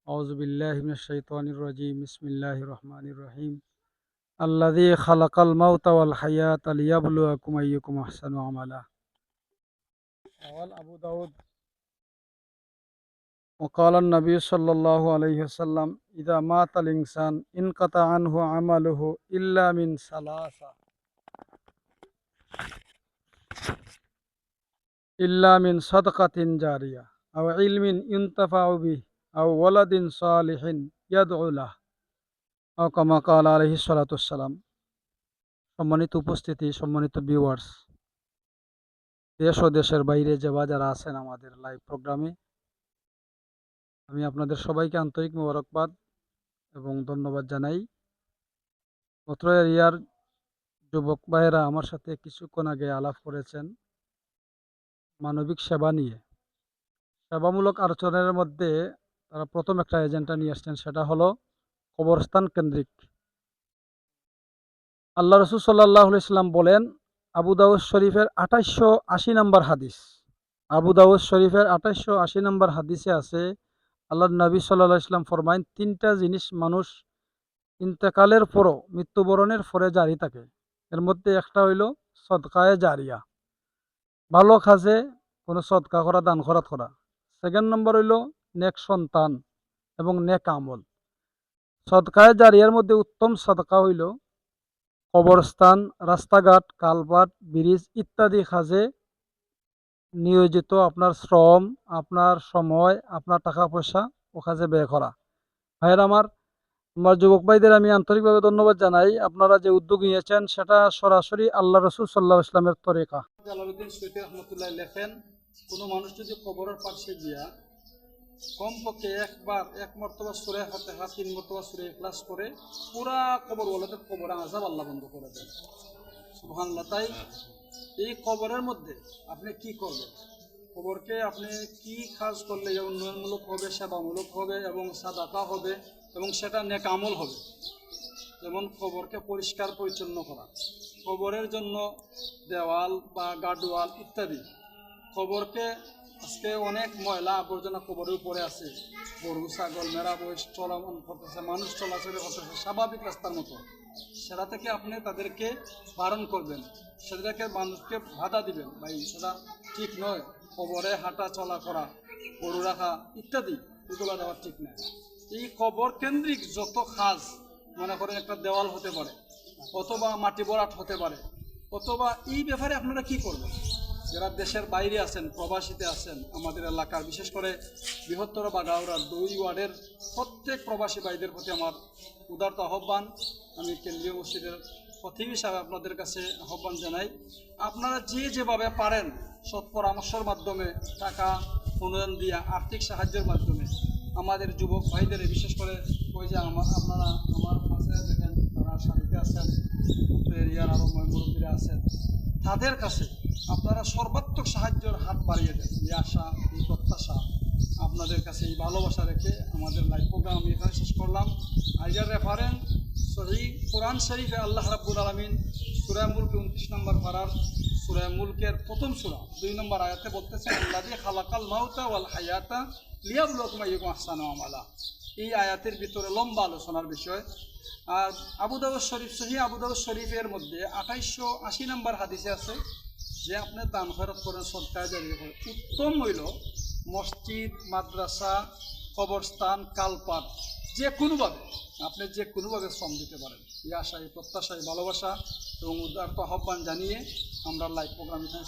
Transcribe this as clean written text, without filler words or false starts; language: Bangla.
أعوذ بالله من الشيطان الرجيم بسم الله الرحمن الرحيم الذي خلق الموت والحياة ليبلوكم أيكم أحسن عملا. قال أبو داود وقال النبي صلى الله عليه وسلم إذا مات الإنسان انقطع عنه عمله إلا من صدقة جارية أو علم ينتفع به أو ولد صالح يدعو له أو كما قال عليه الصلاة والسلام. সম্মানিত উপস্থিতি, সম্মানিত ভিউয়ার্স, দেশ ও দেশের বাইরে যারা আছেন আমাদের লাইভ প্রোগ্রামে, আমি আপনাদের সবাইকে আন্তরিক মোবারকবাদ এবং ধন্যবাদ জানাই। অত্র এরিয়ার যুবক ভাইয়েরা আমার সাথে কিছুক্ষণ আগে আলাপ করেছেন মানবিক সেবা নিয়ে। সেবামূলক আলোচনার মধ্যে তারা প্রথম একটা এজেন্ডা নিয়ে আসছেন, সেটা হলো কবরস্থান কেন্দ্রিক। আল্লাহ রসুল সাল্লাল্লাহু আলাইহি ওয়াসাল্লাম বলেন, আবু দাউদ শরীফের 2880 নম্বর হাদিস, আবু দাউদ শরীফের 2880 নম্বর হাদিসে আছে, আল্লাহর নবী সাল্লাল্লাহু আলাইহি ওয়াসাল্লাম ফরমায়েন, তিনটা জিনিস মানুষ ইন্তেকালের পরও, মৃত্যুবরণের পরে জারি থাকে। এর মধ্যে একটা হইল সদকায়ে জারিয়া, ভালো কাজে কোনো সদকা করা, দান খয়রাত করা। সেকেন্ড নম্বর হইল নেক সন্তান এবং নেক আমল। সদকায়ে জারিয়ার মধ্যে উত্তম সদকা হইল কবরস্থান, রাস্তাঘাট, কালভার্ট, ব্রিজ ইত্যাদি কাজে নিয়োজিত আপনার শ্রম, আপনার সময়, আপনার টাকা পয়সা ও কাজে ব্যয় করা। ভাইয়ের আমার যুবক ভাইদের আমি আন্তরিকভাবে ধন্যবাদ জানাই। আপনারা যে উদ্যোগ নিয়েছেন সেটা সরাসরি আল্লাহ রসুল সাল্লাল্লাহু আলাইহি ওয়াসাল্লামের তরিকা। জালালউদ্দিন সৈয়দ রহমাতুল্লাহ লেখেন, কোনো মানুষ যদি কবরের পাশে গিয়া কমপক্ষে একবার এক মর্তবা সূরা ফাতিহা, 3 মর্তবা সূরা ইখলাস করে পুরা কবর ওয়ালাদের কবরে আযাব আল্লাহ বন্ধ করে দেন। সুবহানাল্লাহ। তাই এই কবরের মধ্যে আপনি কি করবেন, কবরকে আপনি কি কাজ করলে উন্নয়নমূলক হবে, সেবামূলক হবে এবং সাদাকা হবে এবং সেটা নেক আমল হবে। যেমন কবরকে পরিষ্কার পরিচ্ছন্ন করা, কবরের জন্য দেওয়াল বা গার্ডওয়াল ইত্যাদি। কবরকে আজকে অনেক ময়লা আবর্জনা কবরের উপরে আছে, গরু ছাগল মেরা বয়স চলাচল করতেছে, মানুষ চলাচল করতেছে স্বাভাবিক রাস্তার মতো। সেটা থেকে আপনি তাদেরকে বারণ করবেন, সেটাকে মানুষকে বাধা দিবেন, ভাই সেটা ঠিক নয়, কবরে হাঁটা চলা করা, গরু রাখা ইত্যাদি এগুলো দেওয়া ঠিক নয়। এই কবর কেন্দ্রিক যত কাজ, মনে করেন একটা দেওয়াল হতে পারে, অথবা মাটি ভরাট হতে পারে, অথবা এই ব্যাপারে আপনারা কি করবেন? যারা দেশের বাইরে আছেন, প্রবাসীতে আছেন, আমাদের এলাকার বিশেষ করে বৃহত্তর বাগাউড়ার 2 ওয়ার্ডের প্রত্যেক প্রবাসী ভাইদের প্রতি আমার উদারত আহ্বান। আমি কেন্দ্রীয় মসজিদের খতিব হিসাবে আপনাদের কাছে আহ্বান জানাই, আপনারা যেভাবে পারেন সৎ পরামর্শের মাধ্যমে, টাকা অনুদান দিয়া, আর্থিক সাহায্যের মাধ্যমে আমাদের যুবক ভাইদের, বিশেষ করে ওই যে আপনারা আমার পাশে দেখেন তারা সাথীতে আছেন, এরিয়ার আরও মুরব্বীরা আছেন, তাদের কাছে আপনারা সর্বাত্মক সাহায্যের হাত বাড়িয়ে দেন। এই আশা, এই প্রত্যাশা আপনাদের কাছে, এই ভালোবাসা রেখে আমাদের লাইভ প্রোগ্রাম আমি এখানে শেষ করলাম। আইজার রেফারেন্স সহি কোরআন শরীফে আল্লাহ রাব্বুল আলামিন সূরা মুলক 29 নম্বর পারার সূরা মুলকের প্রথম সূরা 2 নম্বর আয়াতে বলতেছেন, আল্লাযী খালাকাল মাউতা ওয়াল হায়াতা লিয়াবলুয়াকুম আইয়ুকুম আহসানু আমালা। এই আয়াতের ভিতরে লম্বা আলোচনার বিষয়। আর আবু দাউদ শরীফ, সহি আবু দাউদ শরীফের মধ্যে 2880 নম্বর হাদিসে আছে যে আপনি দান খয়রাত করেন, সদকা জারিয়া করেন, উত্তম হইল মসজিদ, মাদ্রাসা, কবরস্থান, কালপাট, যে কোনোভাবে আপনি যে কোনোভাবে শ্রম দিতে পারেন। এই আশা, এই প্রত্যাশা, এই ভালোবাসা এবং উদারত আহ্বান জানিয়ে আমরা লাইভ প্রোগ্রাম এখানে